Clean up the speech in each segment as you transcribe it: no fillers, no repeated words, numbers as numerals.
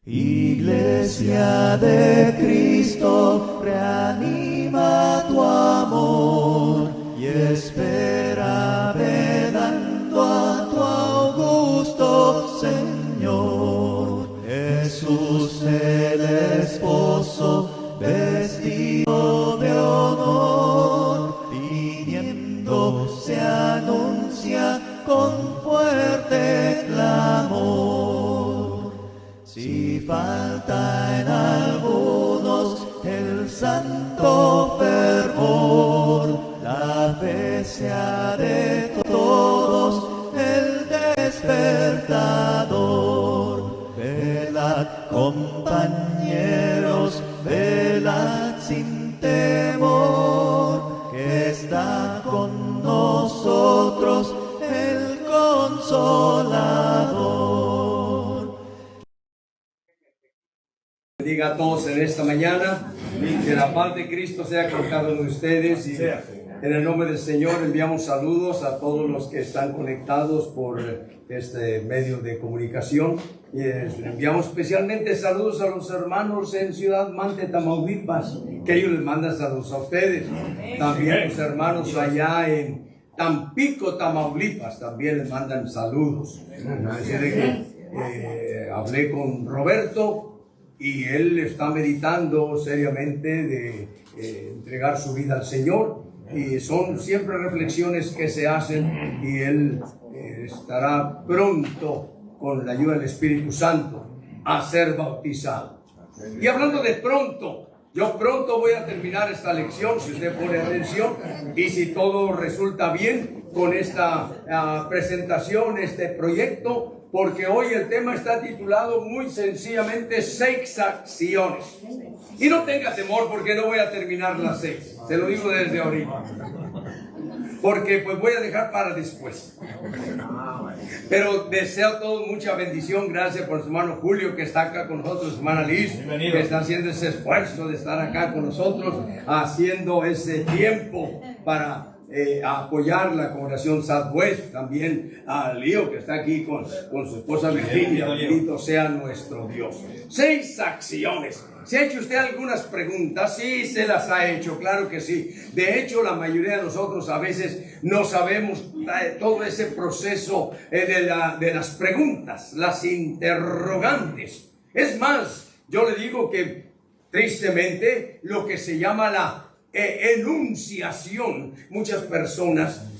Iglesia de Cristo, reanima tu amor y espera velando a tu augusto Señor. Jesús el esposo, vestido de honor, viniendo se anuncia con fuerte clamor. Si falta en algunos el santo fervor, la fe sea de todos el despertador. Velad, compañeros, velad sin temor, que está con nosotros el Consolador. Bendiga a todos en esta mañana, que la paz de Cristo sea con cada uno de ustedes, y en el nombre del Señor enviamos saludos a todos los que están conectados por este medio de comunicación, y enviamos especialmente saludos a los hermanos en Ciudad Mante, Tamaulipas, que ellos les mandan saludos a ustedes. También los hermanos allá en Tampico, Tamaulipas, también les mandan saludos. Hablé con Roberto y él está meditando seriamente de entregar su vida al Señor, y son siempre reflexiones que se hacen, y él estará pronto, con la ayuda del Espíritu Santo, a ser bautizado. Y hablando de pronto, yo pronto voy a terminar esta lección, si usted pone atención, y si todo resulta bien con esta presentación, este proyecto, porque hoy el tema está titulado muy sencillamente 6 acciones. Y no tenga temor, porque no voy a terminar las 6, se lo digo desde ahorita, porque pues voy a dejar para después. Pero deseo a todos mucha bendición. Gracias por su hermano Julio, que está acá con nosotros, su hermana Liz, que está haciendo ese esfuerzo de estar acá con nosotros, haciendo ese tiempo para apoyar la congregación Southwest. También a Lío, que está aquí con su esposa Virginia. Bendito sea nuestro Dios. 6 acciones. ¿Se ha hecho usted algunas preguntas? Sí, se las ha hecho, claro que sí. De hecho, la mayoría de nosotros a veces no sabemos todo ese proceso de las preguntas, las interrogantes. Es más, yo le digo que tristemente lo que se llama la enunciación, muchas personas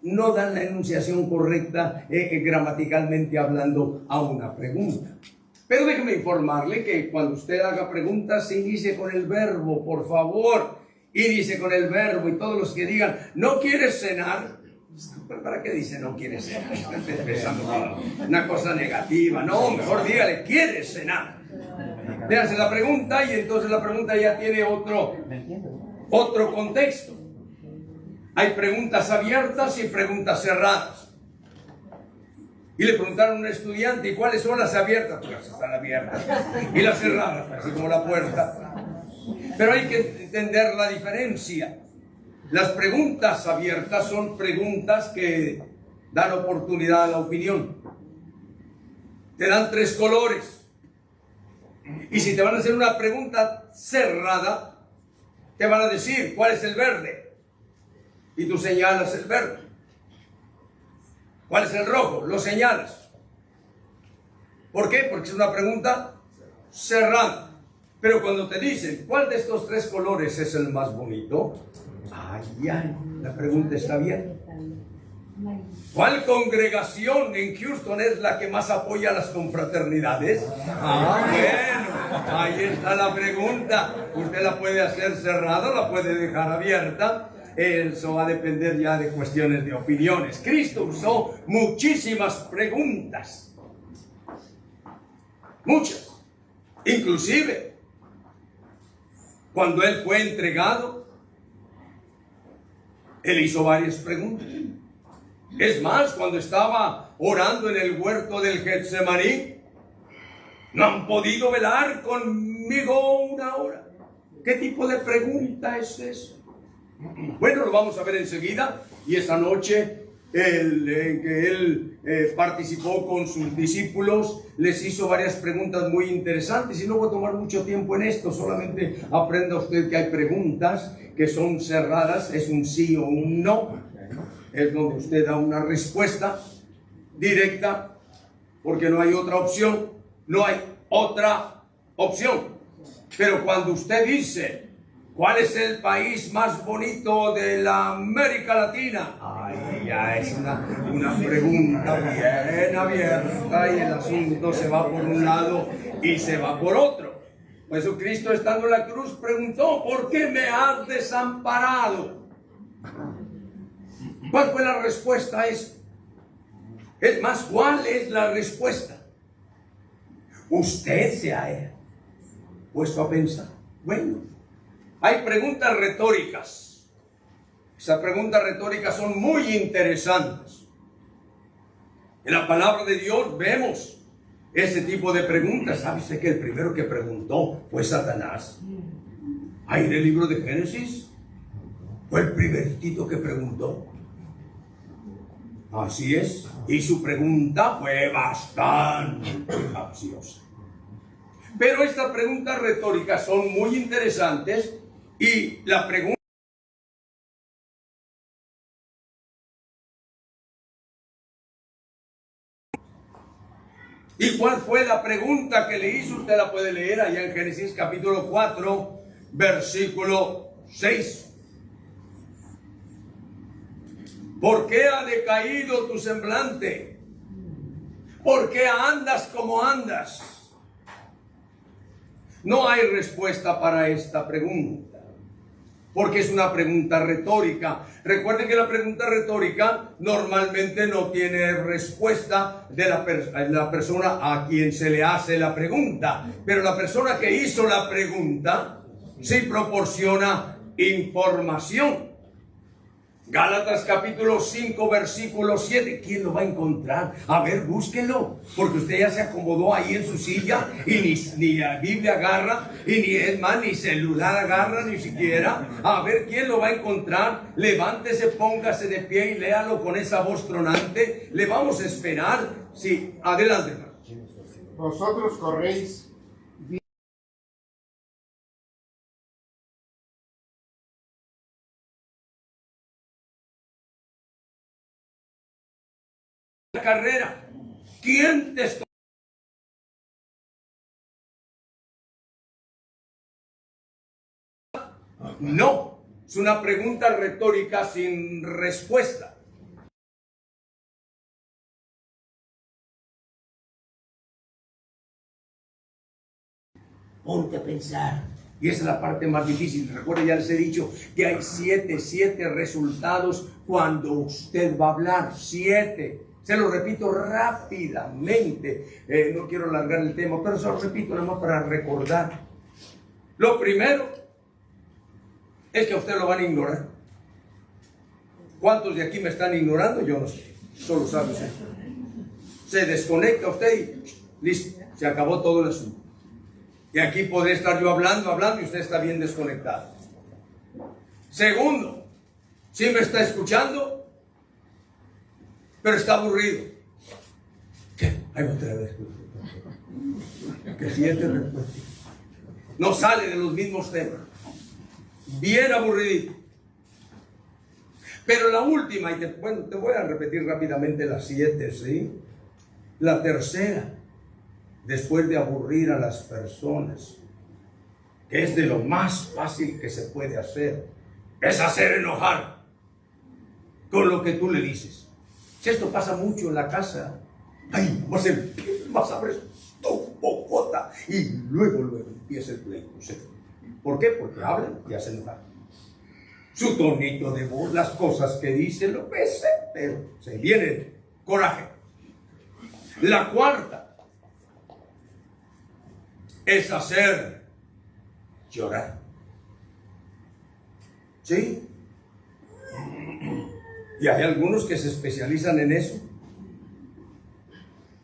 no dan la enunciación correcta gramaticalmente hablando a una pregunta. Pero déjeme informarle que cuando usted haga preguntas, inicie con el verbo, por favor. Inicie con el verbo, y todos los que digan, ¿no quieres cenar? ¿Para qué dice no quieres cenar? Está empezando con una cosa negativa. No, mejor dígale, ¿quieres cenar? Le hace la pregunta, y entonces la pregunta ya tiene otro contexto. Hay preguntas abiertas y preguntas cerradas. Y le preguntaron a un estudiante, ¿y cuáles son las abiertas? Pues están abiertas. Y las cerradas, así como la puerta. Pero hay que entender la diferencia. Las preguntas abiertas son preguntas que dan oportunidad a la opinión. Te dan 3 colores. Y si te van a hacer una pregunta cerrada, te van a decir, ¿cuál es el verde? Y tú señalas el verde. ¿Cuál es el rojo? Lo señalas. ¿Por qué? Porque es una pregunta cerrada. Pero cuando te dicen, ¿cuál de estos 3 colores es el más bonito? Ay, la pregunta está bien. ¿Cuál congregación en Houston es la que más apoya las confraternidades? Bueno, ahí está la pregunta. Usted la puede hacer cerrada, la puede dejar abierta. Eso va a depender ya de cuestiones de opiniones. Cristo usó muchísimas preguntas. Muchas. Inclusive, cuando Él fue entregado, Él hizo varias preguntas. Es más, cuando estaba orando en el huerto del Getsemaní, ¿no han podido velar conmigo 1 hora? ¿Qué tipo de pregunta es eso? Bueno, lo vamos a ver enseguida, y esa noche en que él participó con sus discípulos, les hizo varias preguntas muy interesantes y no voy a tomar mucho tiempo en esto, solamente aprenda usted que hay preguntas que son cerradas, es un sí o un no, es donde usted da una respuesta directa porque no hay otra opción, no hay otra opción. Pero cuando usted dice, ¿cuál es el país más bonito de la América Latina? Ahí ya es una pregunta bien abierta y el asunto se va por un lado y se va por otro. Jesucristo, estando en la cruz, preguntó, ¿por qué me has desamparado? ¿Cuál fue la respuesta a eso? Es más, ¿cuál es la respuesta? Usted se ha puesto a pensar. Bueno, hay preguntas retóricas. Esas preguntas retóricas son muy interesantes. En la palabra de Dios vemos ese tipo de preguntas. ¿Sabe usted que el primero que preguntó fue Satanás? Ahí en el libro de Génesis fue el primerito que preguntó. Así es. Y su pregunta fue bastante capciosa. Pero estas preguntas retóricas son muy interesantes y la pregunta... ¿Y cuál fue la pregunta que le hizo? Usted la puede leer allá en Génesis capítulo 4, versículo 6. ¿Por qué ha decaído tu semblante? ¿Por qué andas como andas? No hay respuesta para esta pregunta, porque es una pregunta retórica. Recuerden que la pregunta retórica normalmente no tiene respuesta de la persona a quien se le hace la pregunta, pero la persona que hizo la pregunta sí proporciona información. Gálatas capítulo 5, versículo 7. ¿Quién lo va a encontrar? A ver, búsquenlo, porque usted ya se acomodó ahí en su silla y ni la Biblia agarra, y ni es más, ni celular agarra, ni siquiera. A ver, ¿quién lo va a encontrar? Levántese, póngase de pie y léalo con esa voz tronante. Le vamos a esperar. Sí, adelante, hermano. Vosotros corréis. Carrera. ¿Quién te está? No, es una pregunta retórica sin respuesta. Ponte a pensar. Y esa es la parte más difícil. Recuerden, ya les he dicho que hay siete resultados cuando usted va a hablar. 7. Se lo repito rápidamente. No quiero alargar el tema, pero se lo repito nada más para recordar. Lo primero es que a usted lo van a ignorar. ¿Cuántos de aquí me están ignorando? Yo no sé. Solo sabe usted. Se desconecta usted y listo. Se acabó todo el asunto. Y aquí podré estar yo hablando y usted está bien desconectado. Segundo, si me está escuchando, pero está aburrido. ¿Qué? Ahí otra vez. Que siente respuesta. No sale de los mismos temas. Bien aburridito. Pero la última, te voy a repetir rápidamente las 7, ¿sí? La tercera, después de aburrir a las personas, que es de lo más fácil que se puede hacer, es hacer enojar con lo que tú le dices. Si esto pasa mucho en la casa, ay, vas a abrir tu bocota y luego empieza el pleito. ¿Por qué? Porque hablan y hacen enojar. Su tonito de voz, las cosas que dice, lo pese, pero se viene coraje. La cuarta es hacer llorar. ¿Sí? Y hay algunos que se especializan en eso.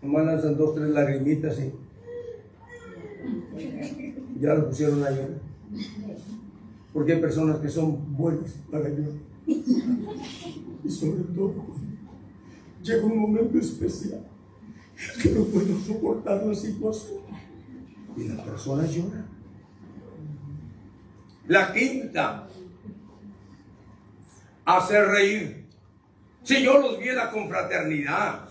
Nomás lanzan 2, 3 lagrimitas y ya lo pusieron a llorar. Porque hay personas que son buenas para llorar. Y sobre todo llega un momento especial que no puedo soportar la situación y la persona llora. La quinta, hacer reír. Si yo los vi en la confraternidad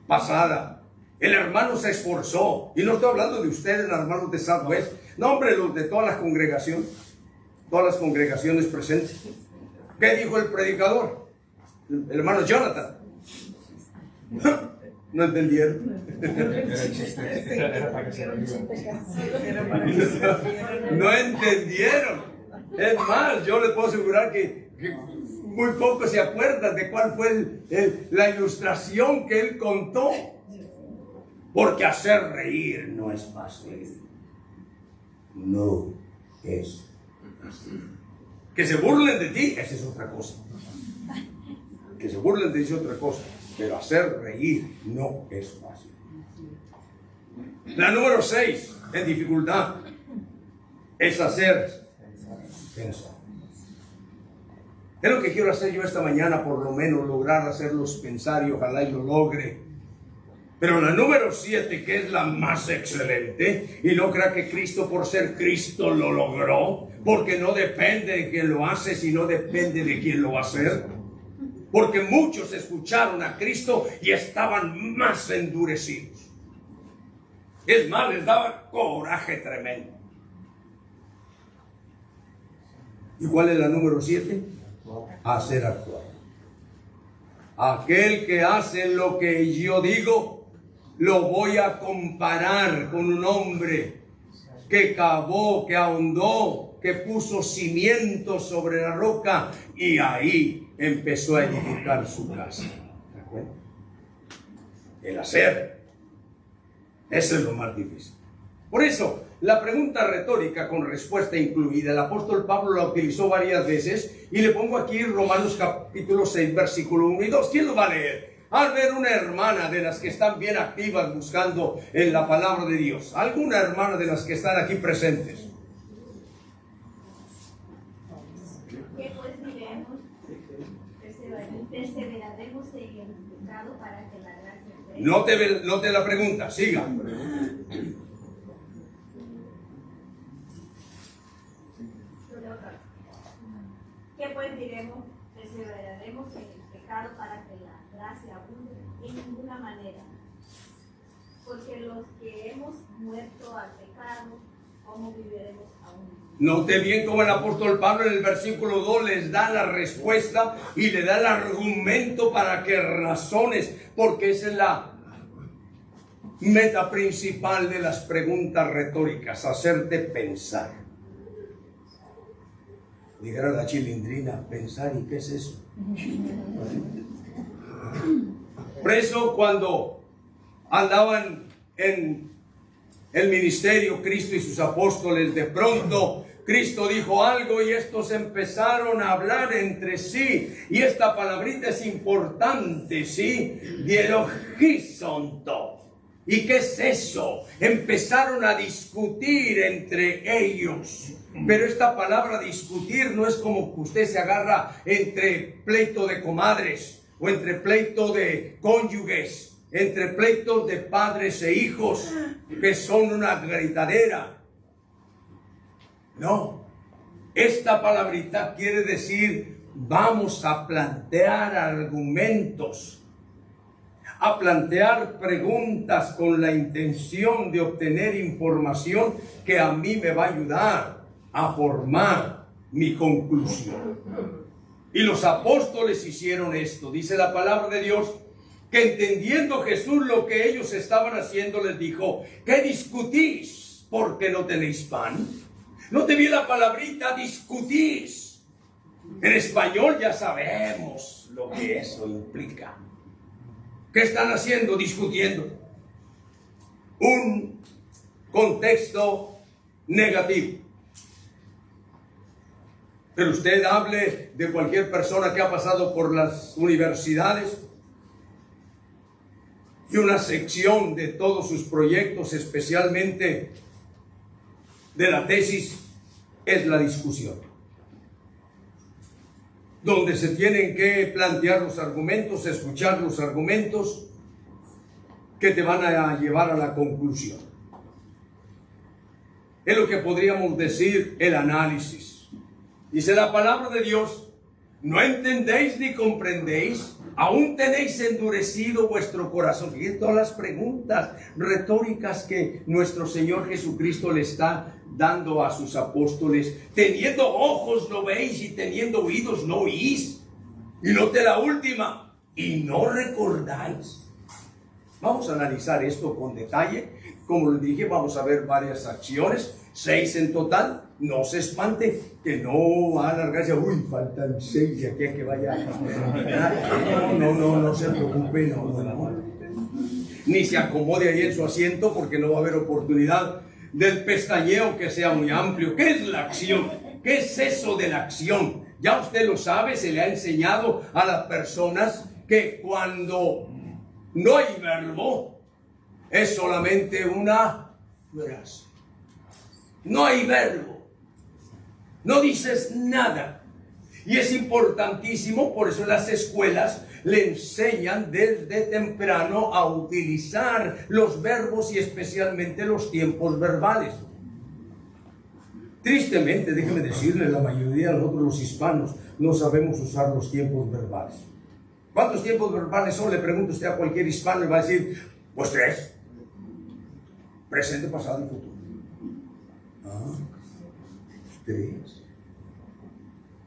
pasada, el hermano se esforzó, y no estoy hablando de ustedes, hermanos de Southwest, no, hombre, los de todas las congregaciones presentes. ¿Qué dijo el predicador? El hermano Jonathan. ¿No entendieron? No entendieron. Es más, yo les puedo asegurar que muy pocos se acuerdan de cuál fue la ilustración que él contó. Porque hacer reír no es fácil. No es fácil. Que se burlen de ti, esa es otra cosa. Que se burlen de ti es otra cosa. Pero hacer reír no es fácil. La número 6 en dificultad es hacer pensar. Es lo que quiero hacer yo esta mañana, por lo menos lograr hacerlos pensar, y ojalá y lo logre. Pero la número 7, que es la más excelente, y no crea que Cristo por ser Cristo lo logró, porque no depende de quien lo hace, sino depende de quien lo va a hacer. Porque muchos escucharon a Cristo y estaban más endurecidos. Es más, les daba coraje tremendo. ¿Y cuál es la número 7? Hacer actuar. Aquel que hace lo que yo digo, lo voy a comparar con un hombre que cavó, que ahondó, que puso cimientos sobre la roca y ahí empezó a edificar su casa. ¿De acuerdo? El hacer, eso es lo más difícil. Por eso, la pregunta retórica con respuesta incluida, el apóstol Pablo la utilizó varias veces, y le pongo aquí Romanos capítulo 6, versículo 1 y 2. ¿Quién lo va a leer? Al ver una hermana de las que están bien activas buscando en la palabra de Dios, alguna hermana de las que están aquí presentes. ¿Qué pues diremos? Perseveraremos en el pecado para que la gracia Note la pregunta, siga. ¿Qué pues diremos? Perseveraremos en el pecado para que la gracia abunde. En ninguna manera. Porque los que hemos muerto al pecado, ¿cómo viviremos aún? Note bien cómo el apóstol Pablo en el versículo 2 les da la respuesta y le da el argumento para que razones, porque esa es la meta principal de las preguntas retóricas, hacerte pensar. Dijera la chilindrina, pensar, ¿y qué es eso? Por eso cuando andaban en el ministerio Cristo y sus apóstoles, de pronto Cristo dijo algo y estos empezaron a hablar entre sí, y esta palabrita es importante, ¿sí? Dialogisonto. ¿Y qué es eso? Empezaron a discutir entre ellos. Pero esta palabra discutir no es como que usted se agarra entre pleito de comadres, o entre pleito de cónyuges, entre pleitos de padres e hijos, que son una gritadera. No, esta palabrita quiere decir, vamos a plantear argumentos, a plantear preguntas con la intención de obtener información que a mí me va a ayudar a formar mi conclusión. Y los apóstoles hicieron esto. Dice la palabra de Dios que entendiendo Jesús lo que ellos estaban haciendo, les dijo, ¿qué discutís? ¿Porque no tenéis pan? No te vi la palabrita discutís. En español ya sabemos lo que eso implica. ¿Qué están haciendo? Discutiendo. Un contexto negativo. Pero usted hable de cualquier persona que ha pasado por las universidades y una sección de todos sus proyectos, especialmente de la tesis, es la discusión. donde se tienen que plantear los argumentos, escuchar los argumentos que te van a llevar a la conclusión. Es lo que podríamos decir el análisis. Dice la palabra de Dios: ¿no entendéis ni comprendéis? ¿Aún tenéis endurecido vuestro corazón? Fíjense todas las preguntas retóricas que nuestro Señor Jesucristo le está dando a sus apóstoles. Teniendo ojos no veis y teniendo oídos no oís. Y note la última: y no recordáis. Vamos a analizar esto con detalle. Como les dije, vamos a ver varias acciones, 6 en total. No se espante, que no va a alargarse. Uy, faltan 6 de aquí a que vaya. No se preocupe, no. Ni se acomode ahí en su asiento, porque no va a haber oportunidad del pestañeo que sea muy amplio. ¿Qué es la acción? ¿Qué es eso de la acción? Ya usted lo sabe, se le ha enseñado a las personas que cuando no hay verbo, es solamente una frase. No hay verbo. No dices nada. Y es importantísimo, por eso en las escuelas le enseñan desde temprano a utilizar los verbos y especialmente los tiempos verbales. Tristemente, déjeme decirle, la mayoría de nosotros los hispanos no sabemos usar los tiempos verbales. ¿Cuántos tiempos verbales son? Le pregunto usted a cualquier hispano y va a decir, pues 3. Presente, pasado y futuro. 3.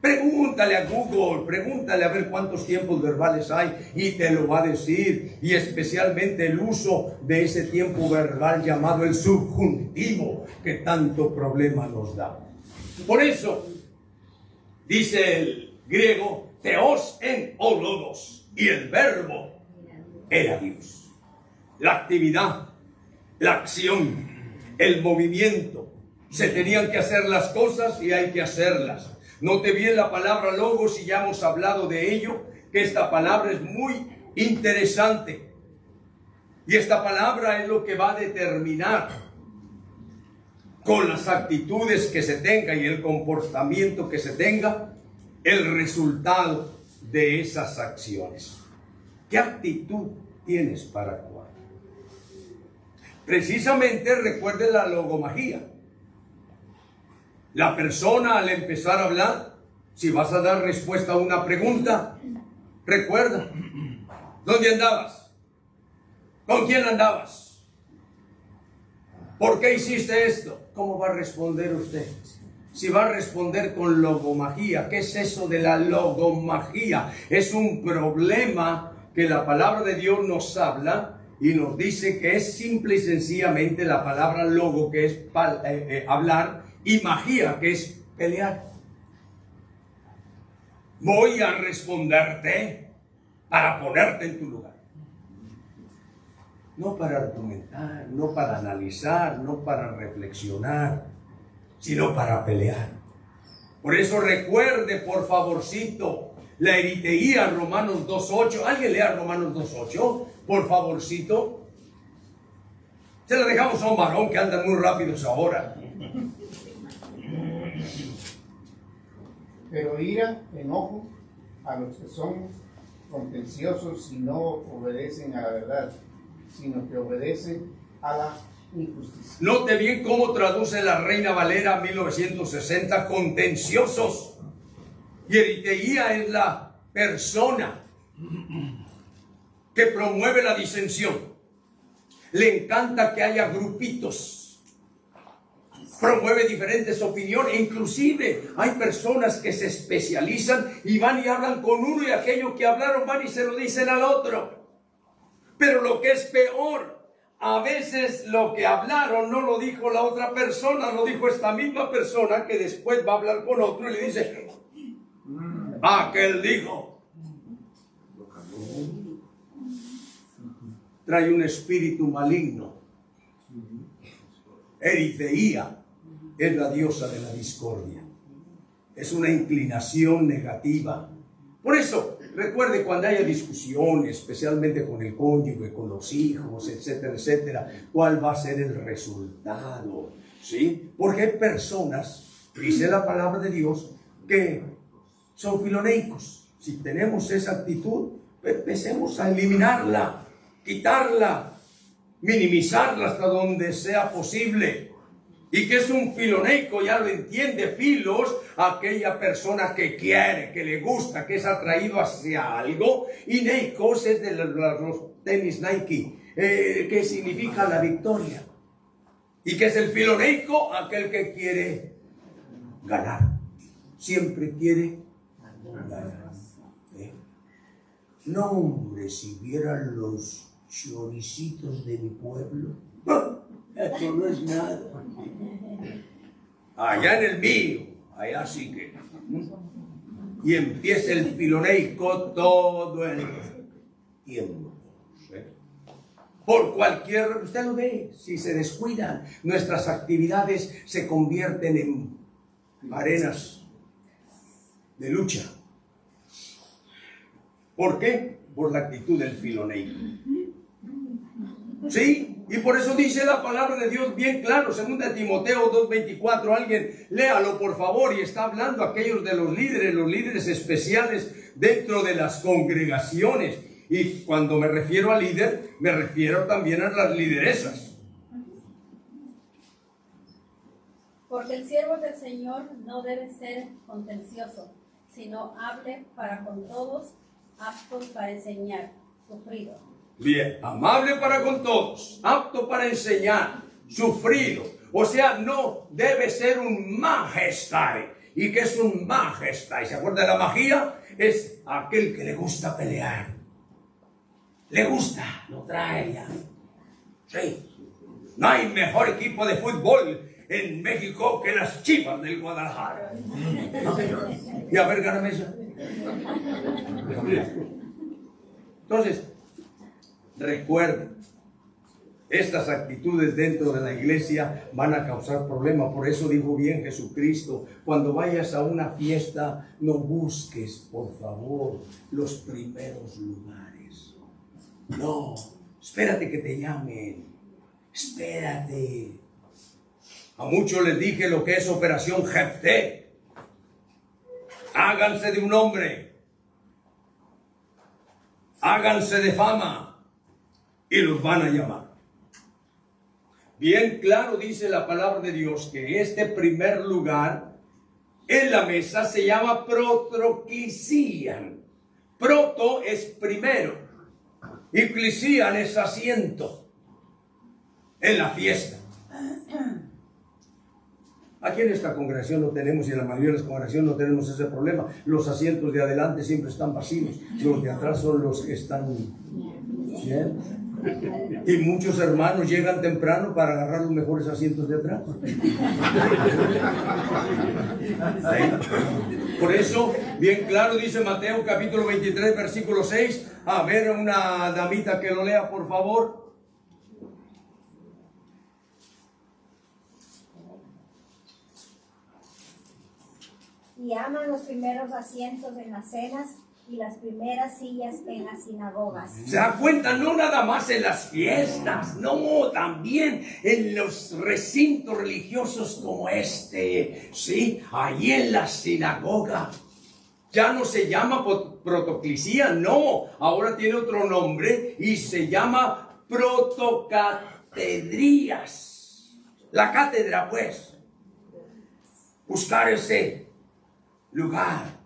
Pregúntale a Google, pregúntale a ver cuántos tiempos verbales hay y te lo va a decir. Y especialmente el uso de ese tiempo verbal llamado el subjuntivo, que tanto problema nos da. Por eso, dice el griego, theos en o logos, y el verbo era Dios. La actividad, la acción, el movimiento. Se tenían que hacer las cosas y hay que hacerlas. Note bien la palabra logos, y ya hemos hablado de ello, que esta palabra es muy interesante. Y esta palabra es lo que va a determinar con las actitudes que se tenga y el comportamiento que se tenga, el resultado de esas acciones. ¿Qué actitud tienes para actuar? Precisamente recuerde la logomagía. La persona al empezar a hablar, si vas a dar respuesta a una pregunta, recuerda, ¿dónde andabas? ¿Con quién andabas? ¿Por qué hiciste esto? ¿Cómo va a responder usted? Si va a responder con logomagía, ¿qué es eso de la logomagía? Es un problema que la palabra de Dios nos habla y nos dice que es simple y sencillamente la palabra logo, que es hablar, y magía, que es pelear. Voy a responderte para ponerte en tu lugar. No para argumentar, no para analizar, no para reflexionar, sino para pelear. Por eso recuerde, por favorcito, la eriteía, Romanos 2.8. ¿Alguien lea Romanos 2.8? Por favorcito. Se la dejamos a un varón que anda muy rápidos ahora. Pero ira, enojo a los que son contenciosos y no obedecen a la verdad, sino que obedecen a la injusticia. Note bien cómo traduce la Reina Valera 1960, contenciosos. Y eriteía es la persona que promueve la disensión. Le encanta que haya grupitos. Promueve diferentes opiniones. Inclusive hay personas que se especializan y van y hablan con uno, y aquello que hablaron van y se lo dicen al otro. Pero lo que es peor, a veces lo que hablaron no lo dijo la otra persona, lo dijo esta misma persona, que después va a hablar con otro y le dice, aquel dijo. Trae un espíritu maligno. Ericeía es la diosa de la discordia. Es una inclinación negativa. Por eso, recuerde, cuando haya discusiones, especialmente con el cónyuge, con los hijos, etcétera, etcétera, ¿cuál va a ser el resultado? ¿Sí? Porque hay personas, dice la palabra de Dios, que son filoneicos. Si tenemos esa actitud, empecemos a eliminarla, quitarla, minimizarla hasta donde sea posible. ¿Y qué es un filoneico? Ya lo entiende. Filos, aquella persona que quiere, que le gusta, que es atraído hacia algo. Y neikos es de los tenis Nike, que significa la victoria. ¿Y qué es el filoneico? Aquel que quiere ganar. Siempre quiere ganar. No, hombre, si vieran los choricitos de mi pueblo, esto no es nada. Allá en el mío, allá sí que. Y empieza el filoneico todo el tiempo. ¿Sí? Por cualquier, usted lo ve, si se descuidan, nuestras actividades se convierten en arenas de lucha. ¿Por qué? Por la actitud del filoneico. ¿Sí? Y por eso dice la palabra de Dios bien claro, 2 Timoteo 2:24, alguien léalo por favor, y está hablando aquellos de los líderes especiales dentro de las congregaciones. Y cuando me refiero a líder, me refiero también a las lideresas. Porque el siervo del Señor no debe ser contencioso, sino hable para con todos, apto para enseñar, sufrido. Bien, amable para con todos, apto para enseñar, sufrido. O sea, no debe ser un majestare. ¿Y qué es un majestare? ¿Se acuerda de la magia? Es aquel que le gusta pelear. Le gusta, lo trae ya. Sí. No hay mejor equipo de fútbol en México que las Chivas del Guadalajara. Y a ver, gáname eso. Entonces, recuerden, estas actitudes dentro de la iglesia van a causar problemas. Por eso dijo bien Jesucristo, cuando vayas a una fiesta, no busques, por favor, los primeros lugares. No, espérate que te llamen. Espérate. A muchos les dije lo que es Operación Jefté. Háganse de un hombre. Háganse de fama. Y los van a llamar. Bien claro dice la palabra de Dios que este primer lugar en la mesa se llama protroclisian. Proto es primero. Y clisian es asiento en la fiesta. Aquí en esta congregación no tenemos, y en la mayoría de las congregaciones no tenemos ese problema. Los asientos de adelante siempre están vacíos. Los de atrás son los que están bien. Y muchos hermanos llegan temprano para agarrar los mejores asientos de atrás. ¿Sí? Por eso, bien claro dice Mateo capítulo 23, versículo 6. A ver, una damita que lo lea, por favor. Y aman los primeros asientos en las cenas y las primeras sillas en las sinagogas. ¿Se da cuenta? No nada más en las fiestas, no, también en los recintos religiosos como este, ¿sí? Allí en la sinagoga. Ya no se llama protoclisía, no, ahora tiene otro nombre y se llama protocatedrías. La cátedra, pues. Buscar ese lugar.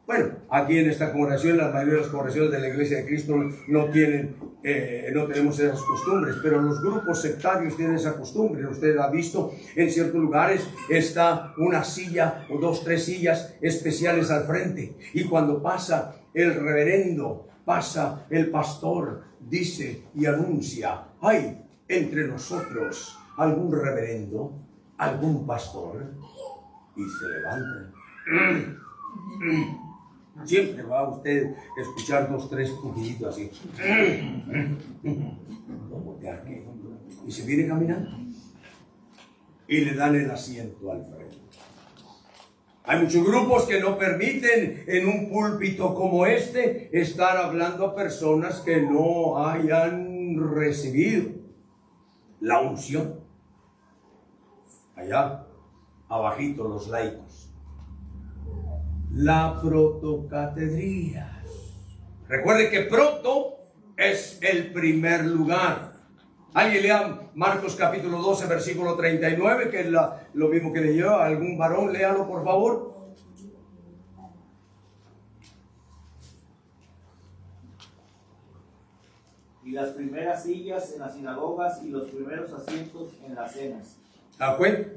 Bueno, aquí en esta congregación, la mayoría de las congregaciones de la Iglesia de Cristo no tenemos esas costumbres, pero los grupos sectarios tienen esa costumbre. Usted ha visto, en ciertos lugares está una silla o 2, 3 sillas especiales al frente, y cuando pasa el reverendo, pasa el pastor, dice y anuncia: hay entre nosotros algún reverendo, algún pastor, y se levantan. Siempre va usted a escuchar 2, 3 pujiditos así. Y se viene caminando y le dan el asiento al frente. Hay muchos grupos que no permiten en un púlpito como este estar hablando a personas que no hayan recibido la unción. Allá abajito los laicos. la protocatedría. Recuerde que proto es el primer lugar. Alguien lea Marcos capítulo 12, versículo 39, que es lo mismo que leyó. Algún varón, léalo por favor. Y las primeras sillas en las sinagogas y los primeros asientos en las cenas. ¿Da cuenta?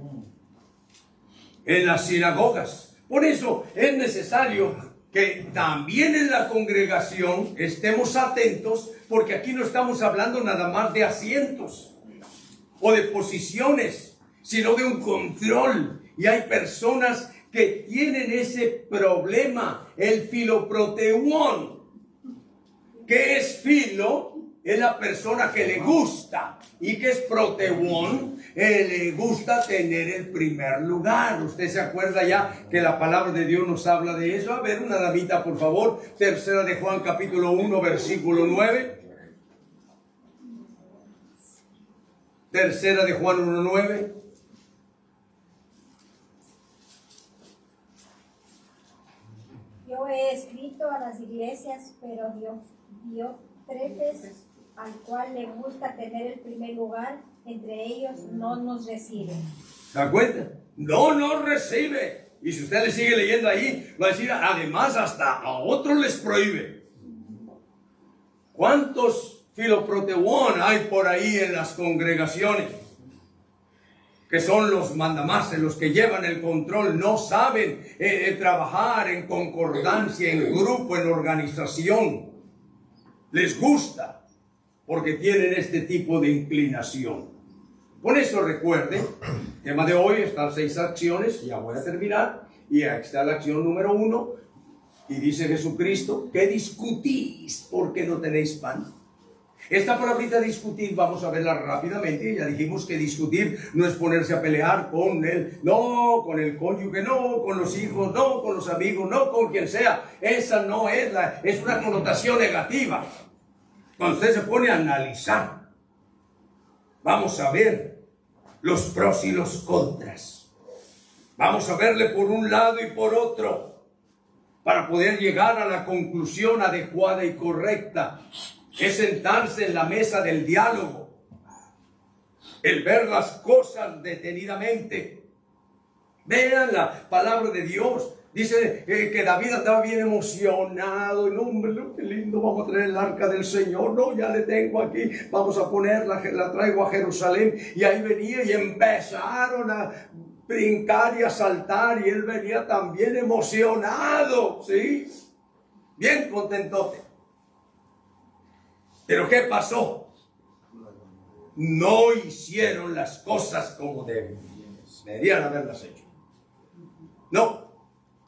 En las sinagogas. Por eso es necesario que también en la congregación estemos atentos, porque aquí no estamos hablando nada más de asientos o de posiciones, sino de un control. Y hay personas que tienen ese problema, el filoproteuón. ¿Qué es filo? Es la persona que le gusta. ¿Y qué es proteuón? Le gusta tener el primer lugar. ¿Usted se acuerda ya que la palabra de Dios nos habla de eso? A ver, una damita, por favor. Tercera de Juan, capítulo 1, versículo 9. Tercera de Juan 1, 9. Yo he escrito a las iglesias, pero Diótrefes, al cual le gusta tener el primer lugar, entre ellos no nos recibe. ¿Se da cuenta? No nos recibe. Y si usted le sigue leyendo ahí, va a decir, además hasta a otros les prohíbe. ¿Cuántos filoproteuón hay por ahí en las congregaciones? Que son los mandamases, los que llevan el control, no saben trabajar en concordancia, en grupo, en organización. Les gusta, porque tienen este tipo de inclinación. Por eso recuerde, el tema de hoy están 6 acciones, ya voy a terminar, y aquí está la acción número 1, y dice Jesucristo, ¿qué discutís porque no tenéis pan? Esta palabrita discutir, vamos a verla rápidamente. Ya dijimos que discutir no es ponerse a pelear con él, no, con el cónyuge, no, con los hijos, no, con los amigos, no, con quien sea. Esa no es es una connotación negativa. Cuando usted se pone a analizar, vamos a ver los pros y los contras. Vamos a verle por un lado y por otro, para poder llegar a la conclusión adecuada y correcta. Es sentarse en la mesa del diálogo, el ver las cosas detenidamente. Vean la palabra de Dios. Dice que David andaba bien emocionado. Y hombre, qué lindo, vamos a traer el arca del Señor. No, ya le tengo aquí, vamos a ponerla, la traigo a Jerusalén. Y ahí venía y empezaron a brincar y a saltar. Y él venía también emocionado, ¿sí? Bien contentote. Pero ¿qué pasó? No hicieron las cosas como deberían haberlas hecho. No.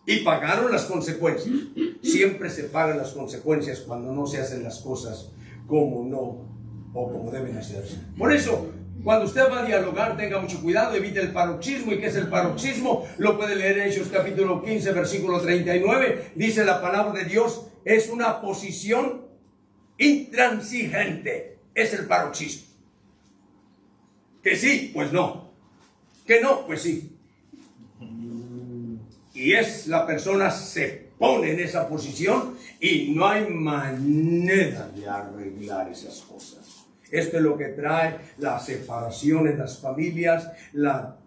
Y pagaron las consecuencias. Siempre se pagan las consecuencias cuando no se hacen las cosas como no o como deben hacerse. Por eso, cuando usted va a dialogar, tenga mucho cuidado, evite el paroxismo. ¿Y qué es el paroxismo? Lo puede leer en Hechos capítulo 15, versículo 39. Dice la palabra de Dios, es una posición intransigente. Es el paroxismo. Que sí, pues no. Que no, pues sí. Y la persona se pone en esa posición y no hay manera de arreglar esas cosas. Esto es lo que trae la separación en las familias, la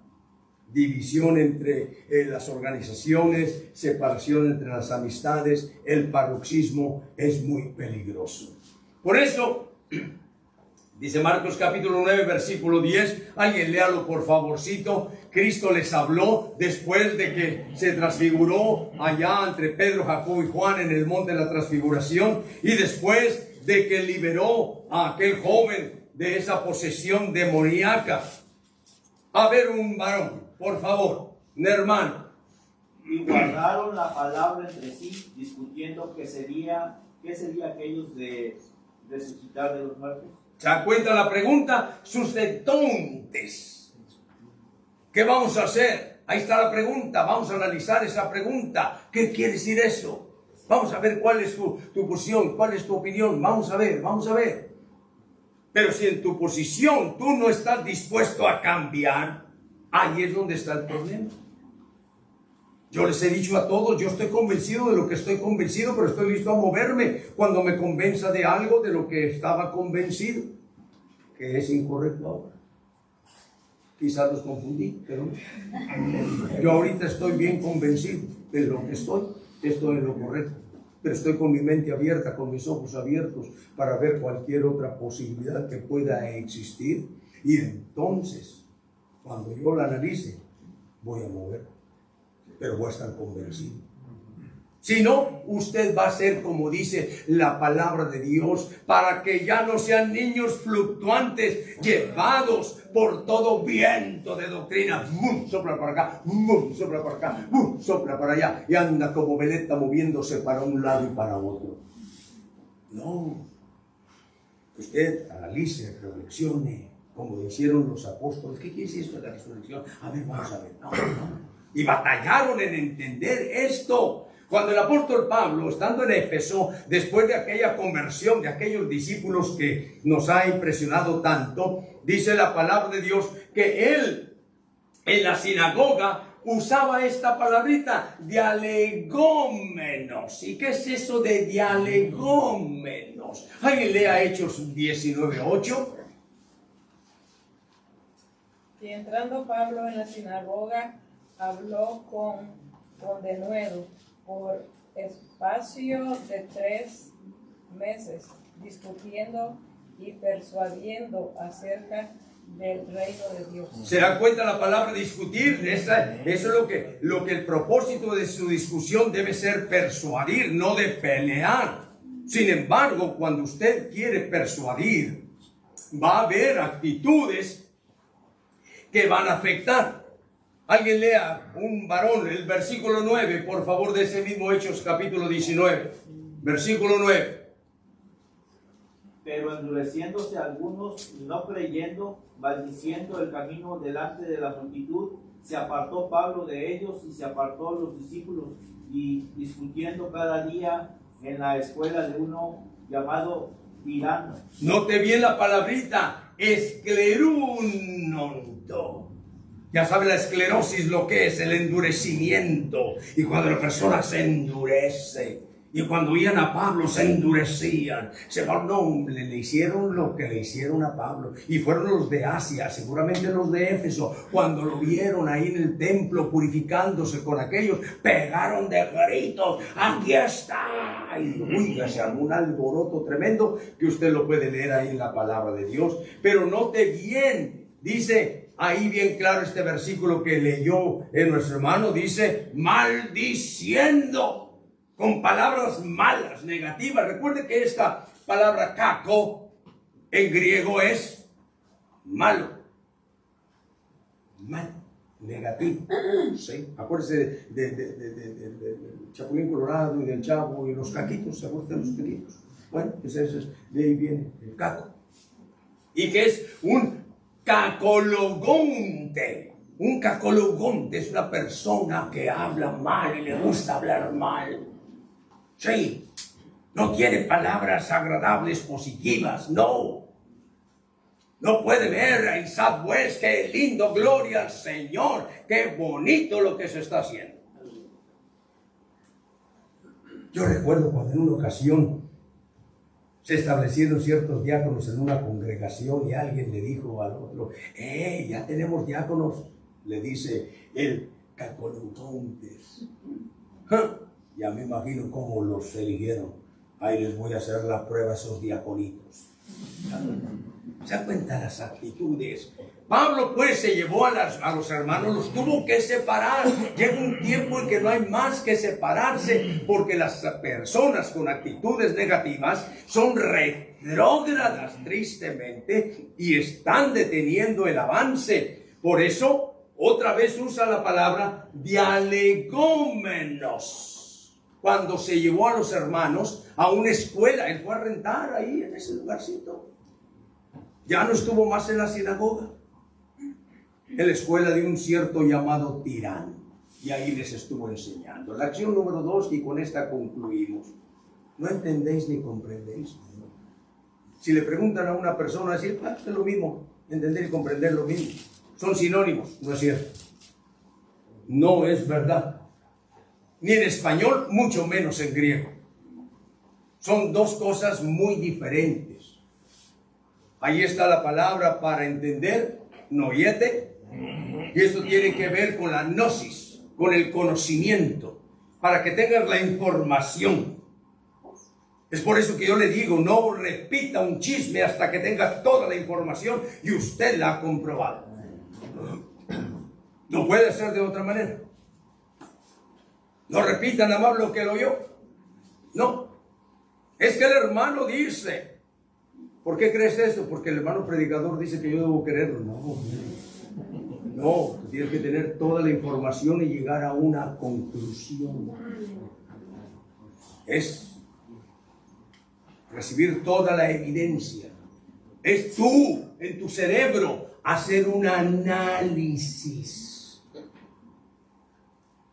división entre las organizaciones, separación entre las amistades. El paroxismo es muy peligroso. Por eso, dice Marcos capítulo 9, versículo 10, alguien léalo por favorcito. Cristo les habló después de que se transfiguró allá entre Pedro, Jacobo y Juan en el monte de la transfiguración, y después de que liberó a aquel joven de esa posesión demoníaca. A ver, un varón, por favor, un hermano. Y guardaron la palabra entre sí, discutiendo qué sería aquellos de resucitar de los muertos. ¿Se da cuenta la pregunta? Sustentontes. ¿Qué vamos a hacer? Ahí está la pregunta. Vamos a analizar esa pregunta. ¿Qué quiere decir eso? Vamos a ver cuál es tu posición, cuál es tu opinión. Vamos a ver. Pero si en tu posición tú no estás dispuesto a cambiar, ahí es donde está el problema. Yo les he dicho a todos, yo estoy convencido de lo que estoy convencido, pero estoy listo a moverme cuando me convenza de algo de lo que estaba convencido, que es incorrecto ahora. Quizás los confundí, pero yo ahorita estoy bien convencido de lo que estoy en lo correcto. Pero estoy con mi mente abierta, con mis ojos abiertos para ver cualquier otra posibilidad que pueda existir. Y entonces, cuando yo la analice, voy a mover, pero voy a estar convencido. Si no, usted va a ser como dice la palabra de Dios, para que ya no sean niños fluctuantes, llevados por todo viento de doctrina. Sopla para acá, sopla para acá, sopla para allá, y anda como veleta moviéndose para un lado y para otro. No. Usted analice, reflexione, como hicieron los apóstoles. ¿Qué quiere decir esto de la resurrección? A ver, vamos a ver. No. Y batallaron en entender esto. Cuando el apóstol Pablo, estando en Éfeso, después de aquella conversión de aquellos discípulos que nos ha impresionado tanto, dice la palabra de Dios que él en la sinagoga usaba esta palabrita, dialegómenos. ¿Y qué es eso de dialegómenos? ¿Alguien lea Hechos 19:8? Y entrando Pablo en la sinagoga, habló con denuedo por espacio de 3 meses, discutiendo y persuadiendo acerca del reino de Dios. ¿Se da cuenta la palabra discutir? Eso es lo que el propósito de su discusión debe ser, persuadir, no de pelear. Sin embargo, cuando usted quiere persuadir, va a haber actitudes que van a afectar. Alguien lea, un varón, el versículo 9, por favor, de ese mismo Hechos capítulo 19, versículo 9. Pero endureciéndose algunos y no creyendo, maldiciendo el camino delante de la multitud, se apartó Pablo de ellos y se apartó los discípulos, y discutiendo cada día en la escuela de uno llamado Tirano. Note bien la palabrita, esclerunonto. Ya sabe la esclerosis lo que es, el endurecimiento. Y cuando la persona se endurece, y cuando oían a Pablo se endurecían. No, le hicieron lo que le hicieron a Pablo. Y fueron los de Asia, seguramente los de Éfeso, cuando lo vieron ahí en el templo purificándose con aquellos, pegaron de gritos, ¡aquí está! Y oiga, se armó un alboroto tremendo que usted lo puede leer ahí en la palabra de Dios. Pero note bien, dice ahí bien claro este versículo que leyó nuestro hermano, dice, maldiciendo, con palabras malas, negativas. Recuerde que esta palabra kako en griego es malo, negativo. ¿Sí? Acuérdese del Chapulín Colorado y del Chavo y los caquitos. ¿Se acuerdan de los caquitos? Bueno, pues eso es, de ahí viene el caco. Y que es un cacologonte. Un cacologonte es una persona que habla mal y le gusta hablar mal. Sí, no quiere palabras agradables, positivas, no. No puede ver a Isaac West, qué lindo, gloria al Señor, qué bonito lo que se está haciendo. Yo recuerdo cuando en una ocasión se establecieron ciertos diáconos en una congregación y alguien le dijo al otro, ya tenemos diáconos, le dice el cacologontes. Ya me imagino cómo los eligieron. Ahí les voy a hacer la prueba a esos diaconitos. ¿Se dan cuenta las actitudes? Pablo pues se llevó a los hermanos, los tuvo que separar. Llega un tiempo en que no hay más que separarse, porque las personas con actitudes negativas son retrógradas tristemente y están deteniendo el avance. Por eso otra vez usa la palabra dialegómenos. Cuando se llevó a los hermanos a una escuela, él fue a rentar ahí en ese lugarcito. Ya no estuvo más en la sinagoga, en la escuela de un cierto llamado Tirano. Y ahí les estuvo enseñando. La acción número 2, y con esta concluimos. No entendéis ni comprendéis. Si le preguntan a una persona, decir, es lo mismo, entender y comprender lo mismo. Son sinónimos, no es cierto. No es verdad. ni en español, mucho menos en griego. Son dos cosas muy diferentes. Ahí está la palabra para entender, noiete, y esto tiene que ver con la gnosis, con el conocimiento, para que tengas la información. Es por eso que yo le digo, no repita un chisme hasta que tenga toda la información y usted la ha comprobado. No puede ser de otra manera. No repita nada más lo que lo oyó. No. Es que el hermano dice. ¿Por qué crees eso? Porque el hermano predicador dice que yo debo creerlo. No, tienes que tener toda la información y llegar a una conclusión. Es recibir toda la evidencia. Es tú, en tu cerebro, hacer un análisis.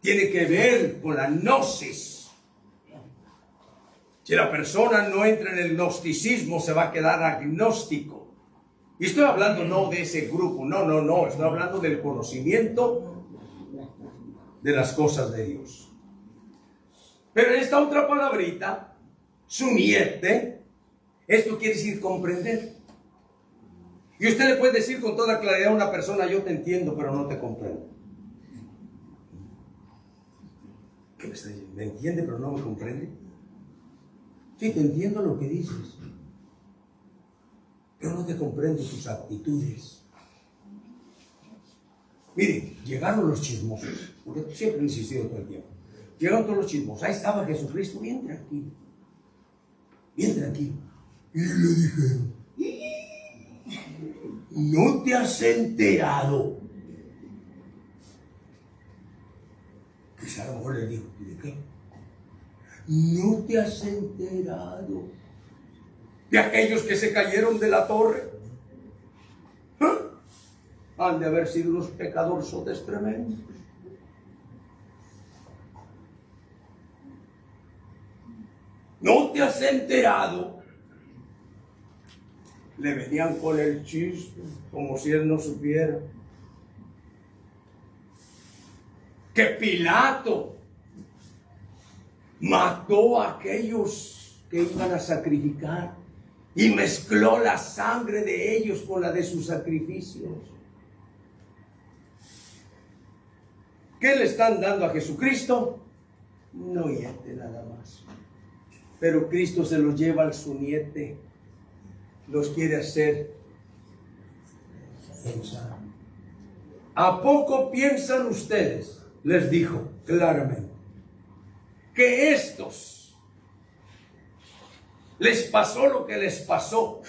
Tiene que ver con la gnosis. Si la persona no entra en el gnosticismo, se va a quedar agnóstico. Y estoy hablando no de ese grupo, no. Estoy hablando del conocimiento de las cosas de Dios. Pero en esta otra palabrita, suniete, esto quiere decir comprender. Y usted le puede decir con toda claridad a una persona, yo te entiendo, pero no te comprendo. ¿Qué me está diciendo? ¿Me entiende, pero no me comprende? Sí, te entiendo lo que dices, pero no te comprendo tus actitudes. Miren, llegaron los chismosos, porque siempre he insistido todo el tiempo. Llegaron todos los chismosos. Ahí estaba Jesucristo, bien tranquilo. Bien tranquilo. Y le dijeron, ¿no te has enterado? Quizá a lo mejor le dijo, ¿de qué? ¿No te has enterado de aquellos que se cayeron de la torre? ¿Ah? Han de haber sido unos pecadorzotes tremendos. ¿No te has enterado? Le venían con el chiste, como si él no supiera. Que Pilato mató a aquellos que iban a sacrificar y mezcló la sangre de ellos con la de sus sacrificios. ¿Qué le están dando a Jesucristo? Noiete nada más. Pero Cristo se los lleva al suniete. Los quiere hacer pensar. ¿A poco piensan ustedes? Les dijo claramente que estos les pasó lo que les pasó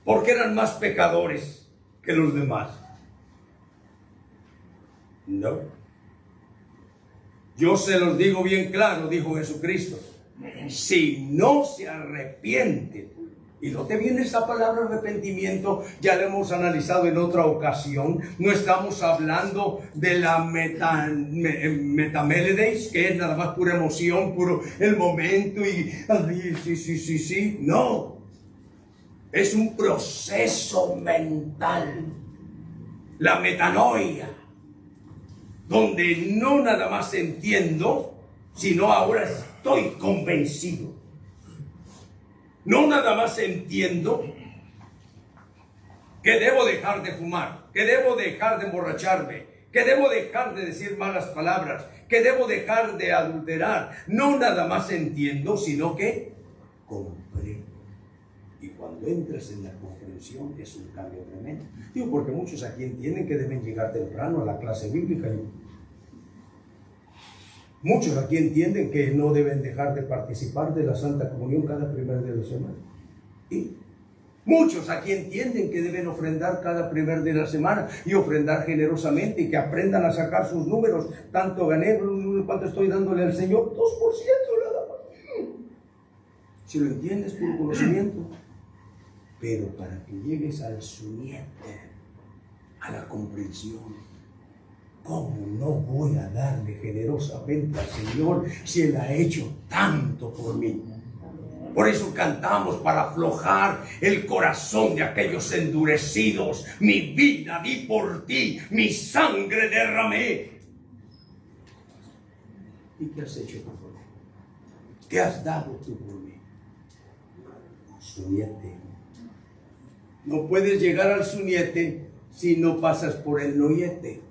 porque eran más pecadores que los demás. No. Yo se los digo bien claro, dijo Jesucristo. Si no se arrepienten, y no te viene esa palabra arrepentimiento, ya la hemos analizado en otra ocasión. No estamos hablando de la metaméledes, que es nada más pura emoción, puro el momento y ay, sí. No, es un proceso mental, la metanoia, donde no nada más entiendo, sino ahora estoy convencido. No nada más entiendo que debo dejar de fumar, que debo dejar de emborracharme, que debo dejar de decir malas palabras, que debo dejar de adulterar. No nada más entiendo, sino que comprendo. Y cuando entras en la comprensión es un cambio tremendo. Digo, porque muchos aquí entienden que deben llegar temprano a la clase bíblica. Muchos aquí entienden que no deben dejar de participar de la Santa Comunión cada primer día de la semana. Y muchos aquí entienden que deben ofrendar cada primer día de la semana y ofrendar generosamente y que aprendan a sacar sus números. Tanto gané, ¿cuánto estoy dándole al Señor? 2% nada más. Si lo entiendes, puro conocimiento. Pero para que llegues al suniete, a la comprensión, ¿cómo no voy a darle generosamente al Señor si Él ha hecho tanto por mí? Por eso cantamos, para aflojar el corazón de aquellos endurecidos. Mi vida di por ti, mi sangre derramé. ¿Y qué has hecho tú por mí? ¿Qué has dado tú por mí? Suniete. No puedes llegar al suniete si no pasas por el noyete.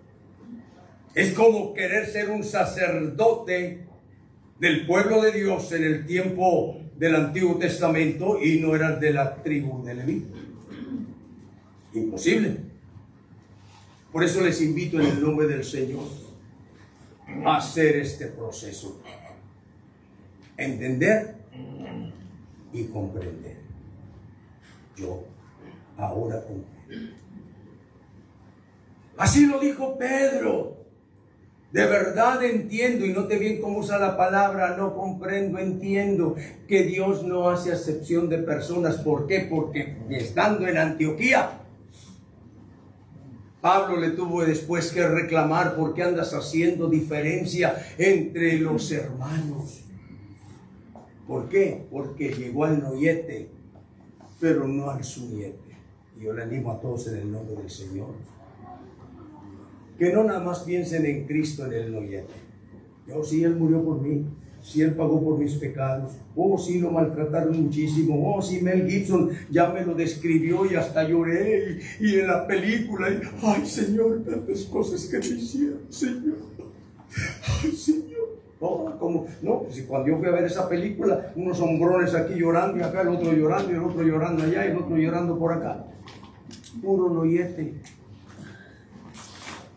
Es como querer ser un sacerdote del pueblo de Dios en el tiempo del Antiguo Testamento y no eras de la tribu de Leví. Imposible. Por eso les invito en el nombre del Señor a hacer este proceso. Entender y comprender. Yo ahora comprendo. Así lo dijo Pedro. De verdad entiendo, y note bien cómo usa la palabra, no comprendo, entiendo que Dios no hace acepción de personas. ¿Por qué? Porque estando en Antioquía, Pablo le tuvo después que reclamar: ¿por qué andas haciendo diferencia entre los hermanos? ¿Por qué? Porque llegó al noyete, pero no al suniete. Y yo le animo a todos en el nombre del Señor que no nada más piensen en Cristo en el noyete. Yo, sí, Él murió por mí, sí, Él pagó por mis pecados, oh, sí, lo maltrataron muchísimo, oh, sí, Mel Gibson ya me lo describió y hasta lloré, y en la película, y, ay, Señor, tantas cosas que me hicieron, Señor, ay, Señor. No, como, no, pues cuando yo fui a ver esa película, unos hombrones aquí llorando y acá, el otro llorando y el otro llorando allá y el otro llorando por acá. Puro noyete.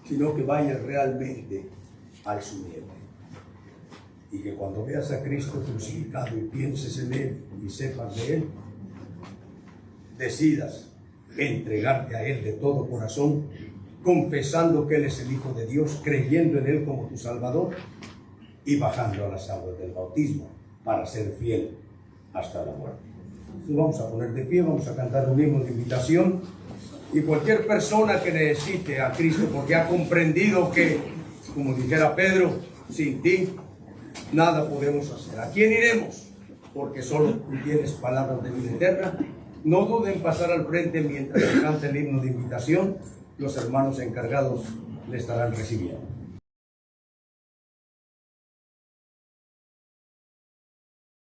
Sino que vayas realmente al suniete. Y que cuando veas a Cristo crucificado y pienses en Él y sepas de Él, decidas entregarte a Él de todo corazón, confesando que Él es el Hijo de Dios, creyendo en Él como tu Salvador y bajando a las aguas del bautismo para ser fiel hasta la muerte. Entonces vamos a poner de pie, vamos a cantar un himno de invitación. Y cualquier persona que necesite a Cristo porque ha comprendido que, como dijera Pedro, sin ti nada podemos hacer. ¿A quién iremos? Porque solo tú tienes palabras de vida eterna. No duden en pasar al frente mientras se canta el himno de invitación. Los hermanos encargados le estarán recibiendo.